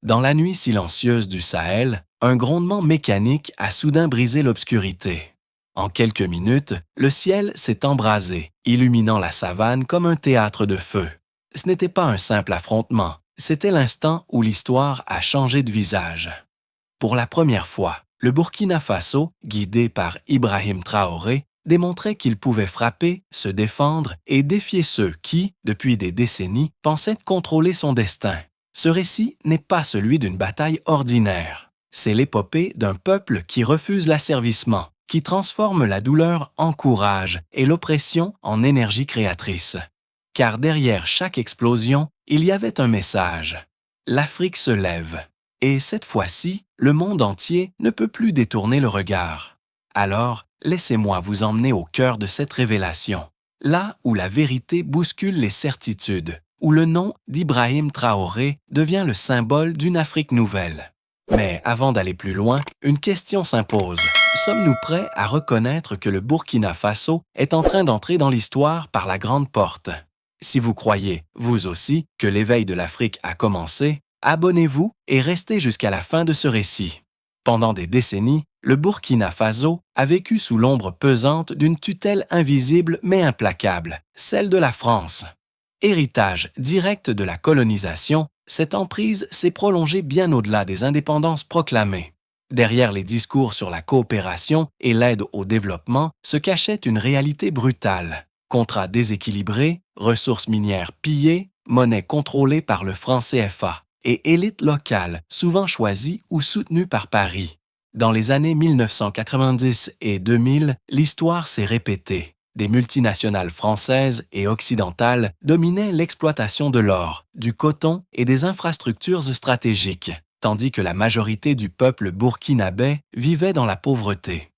Dans la nuit silencieuse du Sahel, un grondement mécanique a soudain brisé l'obscurité. En quelques minutes, le ciel s'est embrasé, illuminant la savane comme un théâtre de feu. Ce n'était pas un simple affrontement, c'était l'instant où l'histoire a changé de visage. Pour la première fois, le Burkina Faso, guidé par Ibrahim Traoré, démontrait qu'il pouvait frapper, se défendre et défier ceux qui, depuis des décennies, pensaient contrôler son destin. Ce récit n'est pas celui d'une bataille ordinaire. C'est l'épopée d'un peuple qui refuse l'asservissement, qui transforme la douleur en courage et l'oppression en énergie créatrice. Car derrière chaque explosion, il y avait un message. L'Afrique se lève. Et cette fois-ci, le monde entier ne peut plus détourner le regard. Alors, laissez-moi vous emmener au cœur de cette révélation, là où la vérité bouscule les certitudes, où le nom d'Ibrahim Traoré devient le symbole d'une Afrique nouvelle. Mais avant d'aller plus loin, une question s'impose. Sommes-nous prêts à reconnaître que le Burkina Faso est en train d'entrer dans l'histoire par la grande porte? Si vous croyez, vous aussi, que l'éveil de l'Afrique a commencé, abonnez-vous et restez jusqu'à la fin de ce récit. Pendant des décennies, le Burkina Faso a vécu sous l'ombre pesante d'une tutelle invisible mais implacable, celle de la France. Héritage direct de la colonisation, cette emprise s'est prolongée bien au-delà des indépendances proclamées. Derrière les discours sur la coopération et l'aide au développement se cachait une réalité brutale. Contrats déséquilibrés, ressources minières pillées, monnaie contrôlée par le franc CFA et élites locales souvent choisies ou soutenues par Paris. Dans les années 1990 et 2000, l'histoire s'est répétée. Des multinationales françaises et occidentales dominaient l'exploitation de l'or, du coton et des infrastructures stratégiques, tandis que la majorité du peuple burkinabé vivait dans la pauvreté.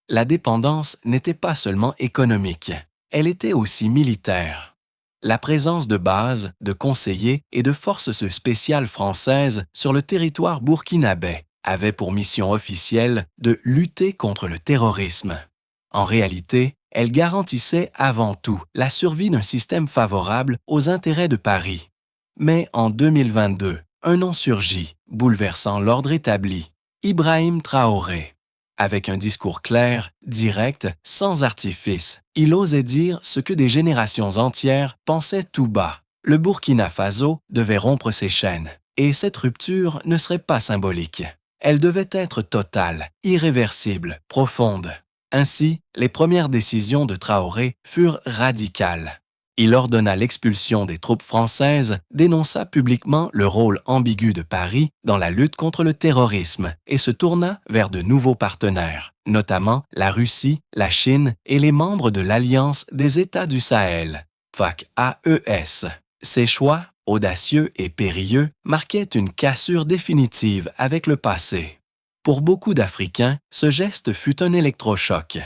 La dépendance n'était pas seulement économique, elle était aussi militaire. La présence de bases, de conseillers et de forces spéciales françaises sur le territoire burkinabé avait pour mission officielle de lutter contre le terrorisme. En réalité, elle garantissait avant tout la survie d'un système favorable aux intérêts de Paris. Mais en 2022, un nom surgit, bouleversant l'ordre établi, Ibrahim Traoré. Avec un discours clair, direct, sans artifice, il osait dire ce que des générations entières pensaient tout bas. Le Burkina Faso devait rompre ses chaînes, et cette rupture ne serait pas symbolique. Elle devait être totale, irréversible, profonde. Ainsi, les premières décisions de Traoré furent radicales. Il ordonna l'expulsion des troupes françaises, dénonça publiquement le rôle ambigu de Paris dans la lutte contre le terrorisme et se tourna vers de nouveaux partenaires, notamment la Russie, la Chine et les membres de l'Alliance des États du Sahel, FAC-AES. Ces choix, audacieux et périlleux, marquaient une cassure définitive avec le passé. Pour beaucoup d'Africains, ce geste fut un électrochoc.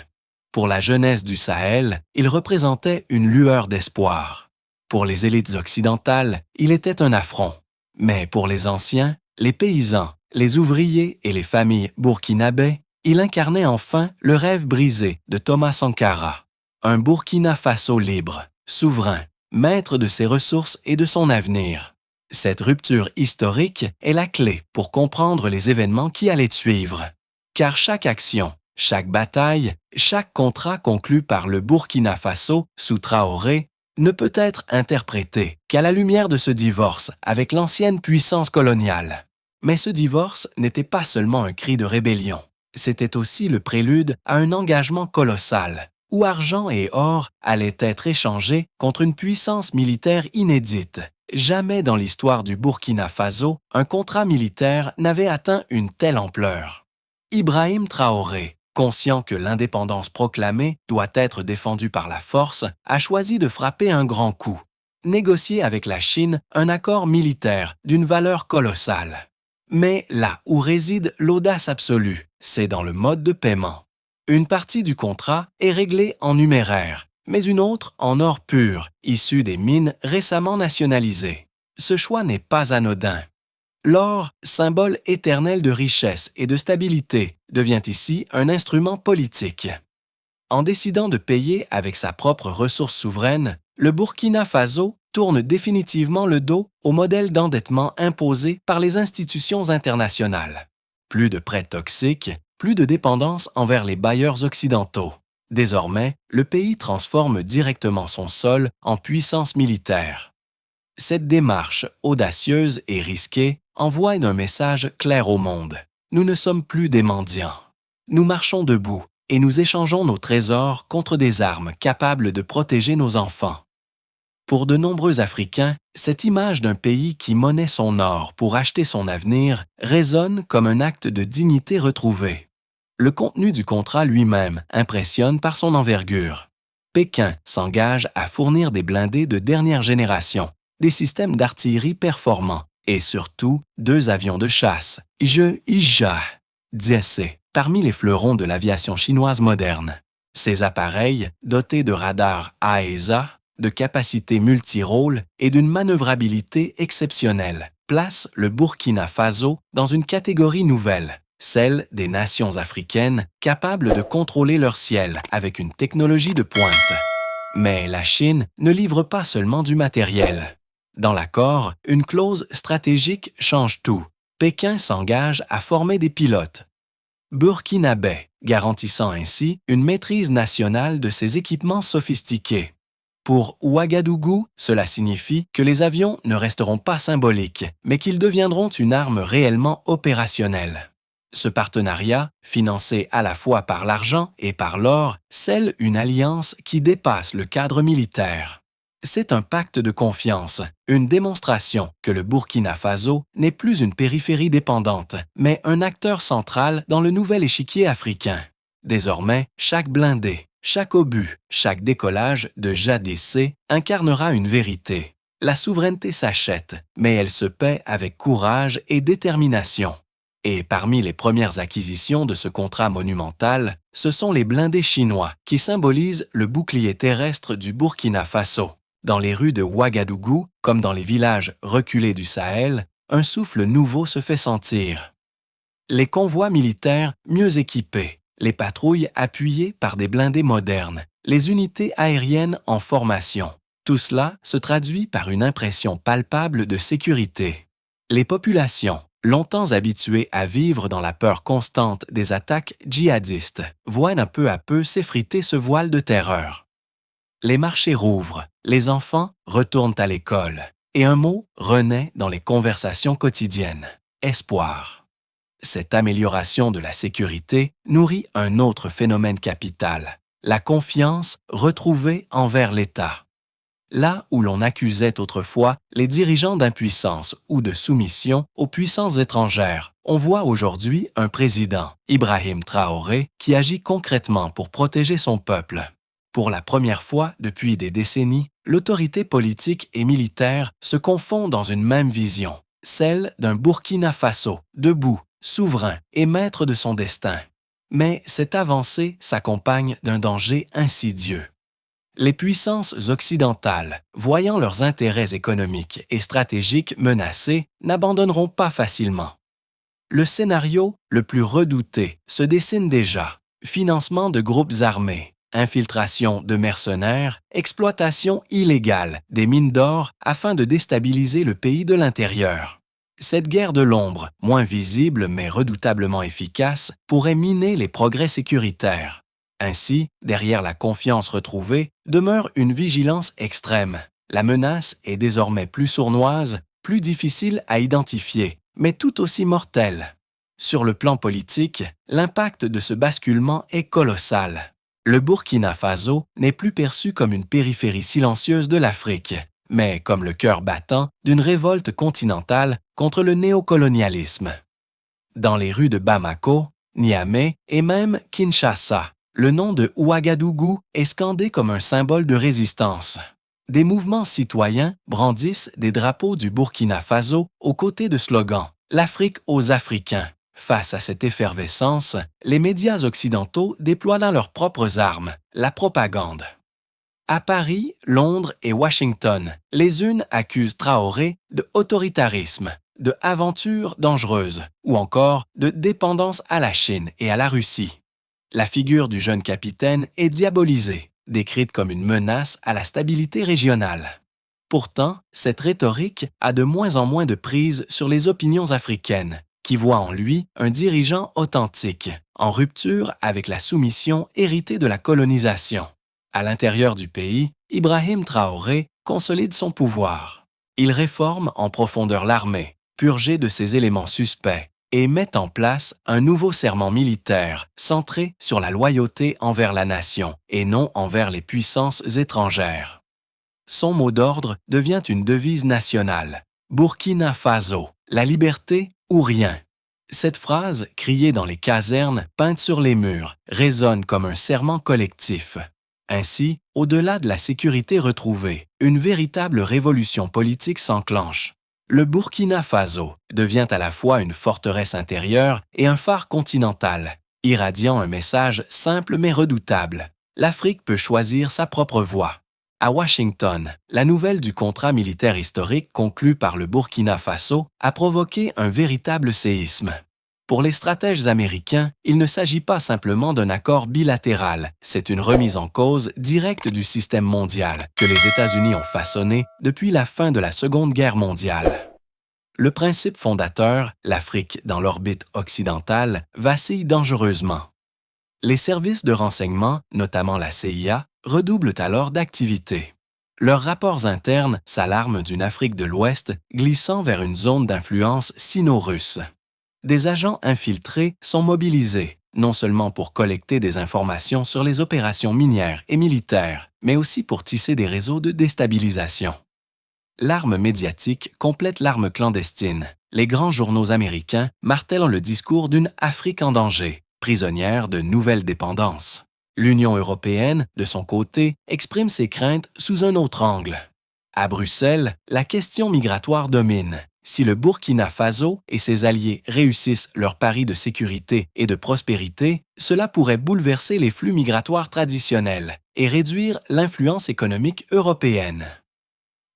Pour la jeunesse du Sahel, il représentait une lueur d'espoir. Pour les élites occidentales, il était un affront. Mais pour les anciens, les paysans, les ouvriers et les familles burkinabés, il incarnait enfin le rêve brisé de Thomas Sankara. Un Burkina Faso libre, souverain, maître de ses ressources et de son avenir. Cette rupture historique est la clé pour comprendre les événements qui allaient suivre. Car chaque action, chaque bataille, chaque contrat conclu par le Burkina Faso sous Traoré ne peut être interprété qu'à la lumière de ce divorce avec l'ancienne puissance coloniale. Mais ce divorce n'était pas seulement un cri de rébellion, c'était aussi le prélude à un engagement colossal, où argent et or allaient être échangés contre une puissance militaire inédite. Jamais dans l'histoire du Burkina Faso, un contrat militaire n'avait atteint une telle ampleur. Ibrahim Traoré, conscient que l'indépendance proclamée doit être défendue par la force, a choisi de frapper un grand coup, négocier avec la Chine un accord militaire d'une valeur colossale. Mais là où réside l'audace absolue, c'est dans le mode de paiement. Une partie du contrat est réglée en numéraire, mais une autre en or pur, issu des mines récemment nationalisées. Ce choix n'est pas anodin. L'or, symbole éternel de richesse et de stabilité, devient ici un instrument politique. En décidant de payer avec sa propre ressource souveraine, le Burkina Faso tourne définitivement le dos au modèle d'endettement imposé par les institutions internationales. Plus de prêts toxiques, plus de dépendance envers les bailleurs occidentaux. Désormais, le pays transforme directement son sol en puissance militaire. Cette démarche audacieuse et risquée envoie un message clair au monde. Nous ne sommes plus des mendiants. Nous marchons debout et nous échangeons nos trésors contre des armes capables de protéger nos enfants. Pour de nombreux Africains, cette image d'un pays qui monnaie son or pour acheter son avenir résonne comme un acte de dignité retrouvée. Le contenu du contrat lui-même impressionne par son envergure. Pékin s'engage à fournir des blindés de dernière génération, des systèmes d'artillerie performants et surtout 2 avions de chasse, Ija, Dziese, parmi les fleurons de l'aviation chinoise moderne. Ces appareils, dotés de radars AESA, de capacités multirôles et d'une manœuvrabilité exceptionnelle, placent le Burkina Faso dans une catégorie nouvelle, celle des nations africaines capables de contrôler leur ciel avec une technologie de pointe. Mais la Chine ne livre pas seulement du matériel. Dans l'accord, une clause stratégique change tout. Pékin s'engage à former des pilotes burkinabés, garantissant ainsi une maîtrise nationale de ces équipements sophistiqués. Pour Ouagadougou, cela signifie que les avions ne resteront pas symboliques, mais qu'ils deviendront une arme réellement opérationnelle. Ce partenariat, financé à la fois par l'argent et par l'or, scelle une alliance qui dépasse le cadre militaire. C'est un pacte de confiance, une démonstration que le Burkina Faso n'est plus une périphérie dépendante, mais un acteur central dans le nouvel échiquier africain. Désormais, chaque blindé, chaque obus, chaque décollage de JADC incarnera une vérité. La souveraineté s'achète, mais elle se paie avec courage et détermination. Et parmi les premières acquisitions de ce contrat monumental, ce sont les blindés chinois qui symbolisent le bouclier terrestre du Burkina Faso. Dans les rues de Ouagadougou, comme dans les villages reculés du Sahel, un souffle nouveau se fait sentir. Les convois militaires mieux équipés, les patrouilles appuyées par des blindés modernes, les unités aériennes en formation. Tout cela se traduit par une impression palpable de sécurité. Les populations, longtemps habituées à vivre dans la peur constante des attaques djihadistes, voient peu à peu s'effriter ce voile de terreur. Les marchés rouvrent, les enfants retournent à l'école, et un mot renaît dans les conversations quotidiennes, espoir. Cette amélioration de la sécurité nourrit un autre phénomène capital, la confiance retrouvée envers l'État. Là où l'on accusait autrefois les dirigeants d'impuissance ou de soumission aux puissances étrangères, on voit aujourd'hui un président, Ibrahim Traoré, qui agit concrètement pour protéger son peuple. Pour la première fois depuis des décennies, l'autorité politique et militaire se confondent dans une même vision, celle d'un Burkina Faso, debout, souverain et maître de son destin. Mais cette avancée s'accompagne d'un danger insidieux. Les puissances occidentales, voyant leurs intérêts économiques et stratégiques menacés, n'abandonneront pas facilement. Le scénario le plus redouté se dessine déjà, financement de groupes armés, infiltration de mercenaires, exploitation illégale des mines d'or afin de déstabiliser le pays de l'intérieur. Cette guerre de l'ombre, moins visible mais redoutablement efficace, pourrait miner les progrès sécuritaires. Ainsi, derrière la confiance retrouvée, demeure une vigilance extrême. La menace est désormais plus sournoise, plus difficile à identifier, mais tout aussi mortelle. Sur le plan politique, l'impact de ce basculement est colossal. Le Burkina Faso n'est plus perçu comme une périphérie silencieuse de l'Afrique, mais comme le cœur battant d'une révolte continentale contre le néocolonialisme. Dans les rues de Bamako, Niamey et même Kinshasa, le nom de Ouagadougou est scandé comme un symbole de résistance. Des mouvements citoyens brandissent des drapeaux du Burkina Faso aux côtés de slogans « L'Afrique aux Africains ». Face à cette effervescence, les médias occidentaux déploient dans leurs propres armes, la propagande. À Paris, Londres et Washington, les unes accusent Traoré de autoritarisme, de aventure dangereuse ou encore de dépendance à la Chine et à la Russie. La figure du jeune capitaine est diabolisée, décrite comme une menace à la stabilité régionale. Pourtant, cette rhétorique a de moins en moins de prise sur les opinions africaines, qui voient en lui un dirigeant authentique, en rupture avec la soumission héritée de la colonisation. À l'intérieur du pays, Ibrahim Traoré consolide son pouvoir. Il réforme en profondeur l'armée, purgée de ses éléments suspects, et met en place un nouveau serment militaire centré sur la loyauté envers la nation et non envers les puissances étrangères. Son mot d'ordre devient une devise nationale. Burkina Faso, la liberté ou rien. Cette phrase, criée dans les casernes, peinte sur les murs, résonne comme un serment collectif. Ainsi, au-delà de la sécurité retrouvée, une véritable révolution politique s'enclenche. Le Burkina Faso devient à la fois une forteresse intérieure et un phare continental, irradiant un message simple mais redoutable. L'Afrique peut choisir sa propre voie. À Washington, la nouvelle du contrat militaire historique conclu par le Burkina Faso a provoqué un véritable séisme. Pour les stratèges américains, il ne s'agit pas simplement d'un accord bilatéral, c'est une remise en cause directe du système mondial que les États-Unis ont façonné depuis la fin de la Seconde Guerre mondiale. Le principe fondateur, l'Afrique dans l'orbite occidentale, vacille dangereusement. Les services de renseignement, notamment la CIA, redoublent alors d'activité. Leurs rapports internes s'alarment d'une Afrique de l'Ouest glissant vers une zone d'influence sino-russe. Des agents infiltrés sont mobilisés, non seulement pour collecter des informations sur les opérations minières et militaires, mais aussi pour tisser des réseaux de déstabilisation. L'arme médiatique complète l'arme clandestine. Les grands journaux américains martèlent le discours d'une Afrique en danger, prisonnière de nouvelles dépendances. L'Union européenne, de son côté, exprime ses craintes sous un autre angle. À Bruxelles, la question migratoire domine. Si le Burkina Faso et ses alliés réussissent leur pari de sécurité et de prospérité, cela pourrait bouleverser les flux migratoires traditionnels et réduire l'influence économique européenne.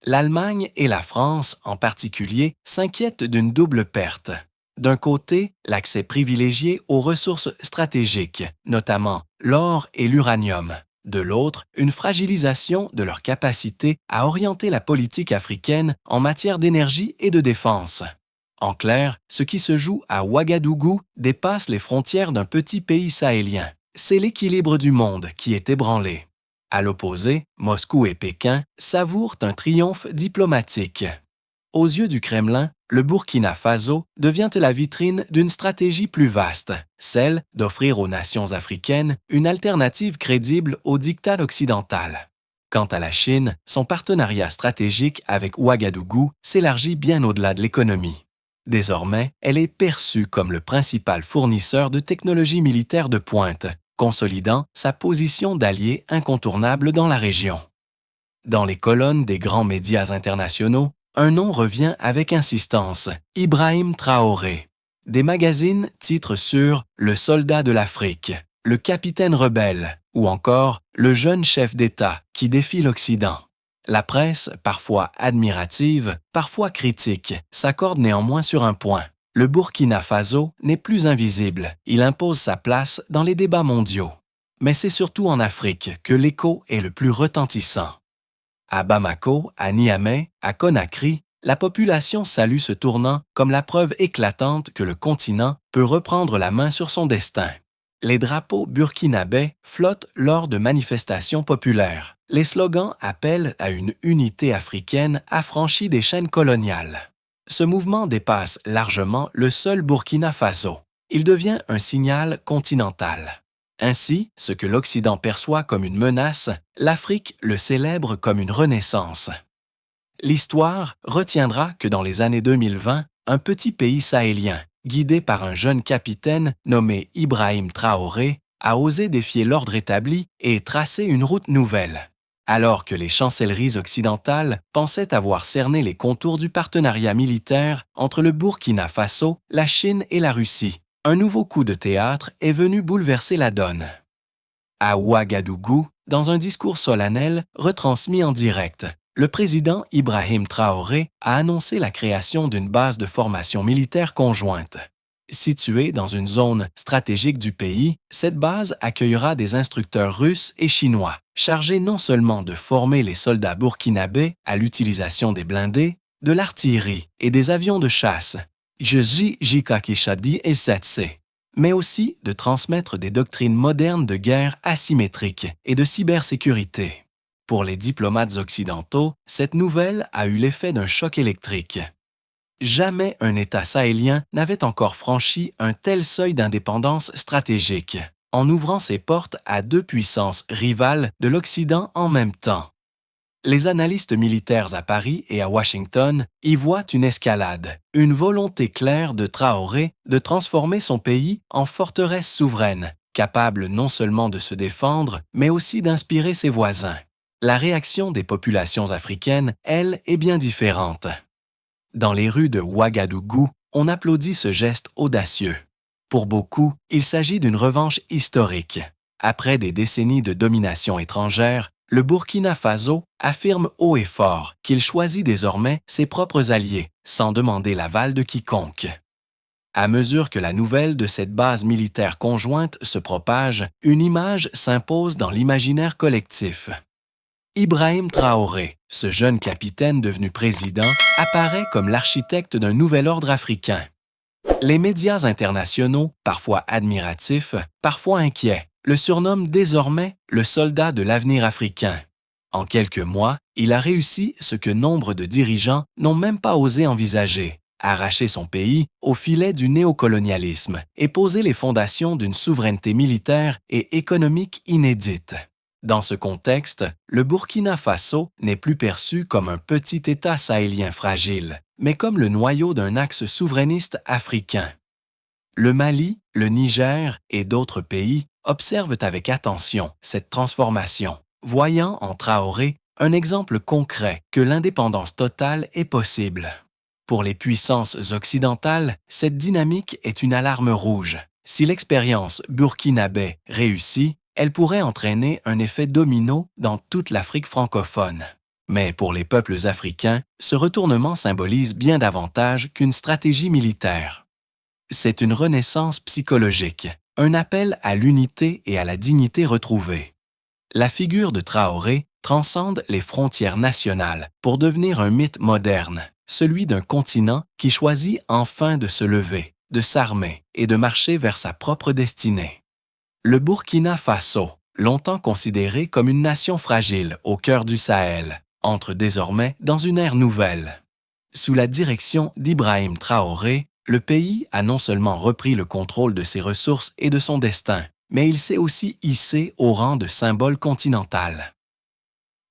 L'Allemagne et la France, en particulier, s'inquiètent d'une double perte. D'un côté, l'accès privilégié aux ressources stratégiques, notamment l'or et l'uranium. De l'autre, une fragilisation de leur capacité à orienter la politique africaine en matière d'énergie et de défense. En clair, ce qui se joue à Ouagadougou dépasse les frontières d'un petit pays sahélien. C'est l'équilibre du monde qui est ébranlé. À l'opposé, Moscou et Pékin savourent un triomphe diplomatique. Aux yeux du Kremlin, le Burkina Faso devient la vitrine d'une stratégie plus vaste, celle d'offrir aux nations africaines une alternative crédible au diktat occidental. Quant à la Chine, son partenariat stratégique avec Ouagadougou s'élargit bien au-delà de l'économie. Désormais, elle est perçue comme le principal fournisseur de technologies militaires de pointe, consolidant sa position d'allié incontournable dans la région. Dans les colonnes des grands médias internationaux, un nom revient avec insistance, Ibrahim Traoré. Des magazines titrent sur « Le soldat de l'Afrique »,« Le capitaine rebelle » ou encore « Le jeune chef d'État qui défie l'Occident ». La presse, parfois admirative, parfois critique, s'accorde néanmoins sur un point. Le Burkina Faso n'est plus invisible, il impose sa place dans les débats mondiaux. Mais c'est surtout en Afrique que l'écho est le plus retentissant. À Bamako, à Niamey, à Conakry, la population salue ce tournant comme la preuve éclatante que le continent peut reprendre la main sur son destin. Les drapeaux burkinabais flottent lors de manifestations populaires. Les slogans appellent à une unité africaine affranchie des chaînes coloniales. Ce mouvement dépasse largement le seul Burkina Faso. Il devient un signal continental. Ainsi, ce que l'Occident perçoit comme une menace, l'Afrique le célèbre comme une renaissance. L'histoire retiendra que dans les années 2020, un petit pays sahélien, guidé par un jeune capitaine nommé Ibrahim Traoré, a osé défier l'ordre établi et tracer une route nouvelle. Alors que les chancelleries occidentales pensaient avoir cerné les contours du partenariat militaire entre le Burkina Faso, la Chine et la Russie, un nouveau coup de théâtre est venu bouleverser la donne. À Ouagadougou, dans un discours solennel retransmis en direct, le président Ibrahim Traoré a annoncé la création d'une base de formation militaire conjointe. Située dans une zone stratégique du pays, cette base accueillera des instructeurs russes et chinois, chargés non seulement de former les soldats burkinabés à l'utilisation des blindés, de l'artillerie et des avions de chasse, Jikakishadi et Setse, mais aussi de transmettre des doctrines modernes de guerre asymétrique et de cybersécurité. Pour les diplomates occidentaux, cette nouvelle a eu l'effet d'un choc électrique. Jamais un État sahélien n'avait encore franchi un tel seuil d'indépendance stratégique, en ouvrant ses portes à deux puissances rivales de l'Occident en même temps. Les analystes militaires à Paris et à Washington y voient une escalade, une volonté claire de Traoré de transformer son pays en forteresse souveraine, capable non seulement de se défendre, mais aussi d'inspirer ses voisins. La réaction des populations africaines, elle, est bien différente. Dans les rues de Ouagadougou, on applaudit ce geste audacieux. Pour beaucoup, il s'agit d'une revanche historique. Après des décennies de domination étrangère, le Burkina Faso affirme haut et fort qu'il choisit désormais ses propres alliés, sans demander l'aval de quiconque. À mesure que la nouvelle de cette base militaire conjointe se propage, une image s'impose dans l'imaginaire collectif. Ibrahim Traoré, ce jeune capitaine devenu président, apparaît comme l'architecte d'un nouvel ordre africain. Les médias internationaux, parfois admiratifs, parfois inquiets, le surnomment désormais le soldat de l'avenir africain. En quelques mois, il a réussi ce que nombre de dirigeants n'ont même pas osé envisager, arracher son pays au filet du néocolonialisme et poser les fondations d'une souveraineté militaire et économique inédite. Dans ce contexte, le Burkina Faso n'est plus perçu comme un petit État sahélien fragile, mais comme le noyau d'un axe souverainiste africain. Le Mali, le Niger et d'autres pays observent avec attention cette transformation, voyant en Traoré un exemple concret que l'indépendance totale est possible. Pour les puissances occidentales, cette dynamique est une alarme rouge. Si l'expérience burkinabé réussit, elle pourrait entraîner un effet domino dans toute l'Afrique francophone. Mais pour les peuples africains, ce retournement symbolise bien davantage qu'une stratégie militaire. C'est une renaissance psychologique, un appel à l'unité et à la dignité retrouvée. La figure de Traoré transcende les frontières nationales pour devenir un mythe moderne, celui d'un continent qui choisit enfin de se lever, de s'armer et de marcher vers sa propre destinée. Le Burkina Faso, longtemps considéré comme une nation fragile au cœur du Sahel, entre désormais dans une ère nouvelle. Sous la direction d'Ibrahim Traoré, le pays a non seulement repris le contrôle de ses ressources et de son destin, mais il s'est aussi hissé au rang de symbole continental.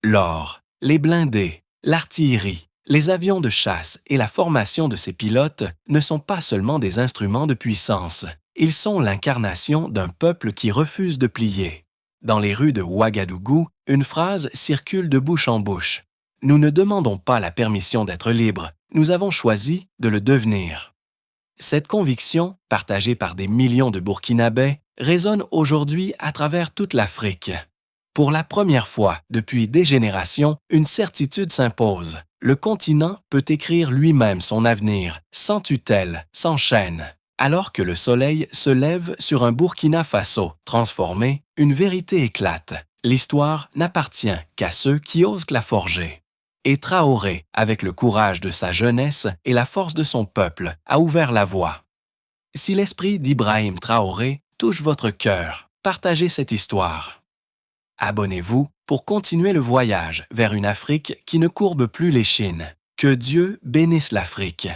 L'or, les blindés, l'artillerie, les avions de chasse et la formation de ses pilotes ne sont pas seulement des instruments de puissance. Ils sont l'incarnation d'un peuple qui refuse de plier. Dans les rues de Ouagadougou, une phrase circule de bouche en bouche. « Nous ne demandons pas la permission d'être libres, nous avons choisi de le devenir. » Cette conviction, partagée par des millions de Burkinabés, résonne aujourd'hui à travers toute l'Afrique. Pour la première fois depuis des générations, une certitude s'impose. Le continent peut écrire lui-même son avenir, sans tutelle, sans chaîne. Alors que le soleil se lève sur un Burkina Faso transformé, une vérité éclate. L'histoire n'appartient qu'à ceux qui osent la forger. Et Traoré, avec le courage de sa jeunesse et la force de son peuple, a ouvert la voie. Si l'esprit d'Ibrahim Traoré touche votre cœur, partagez cette histoire. Abonnez-vous pour continuer le voyage vers une Afrique qui ne courbe plus l'échine. Que Dieu bénisse l'Afrique.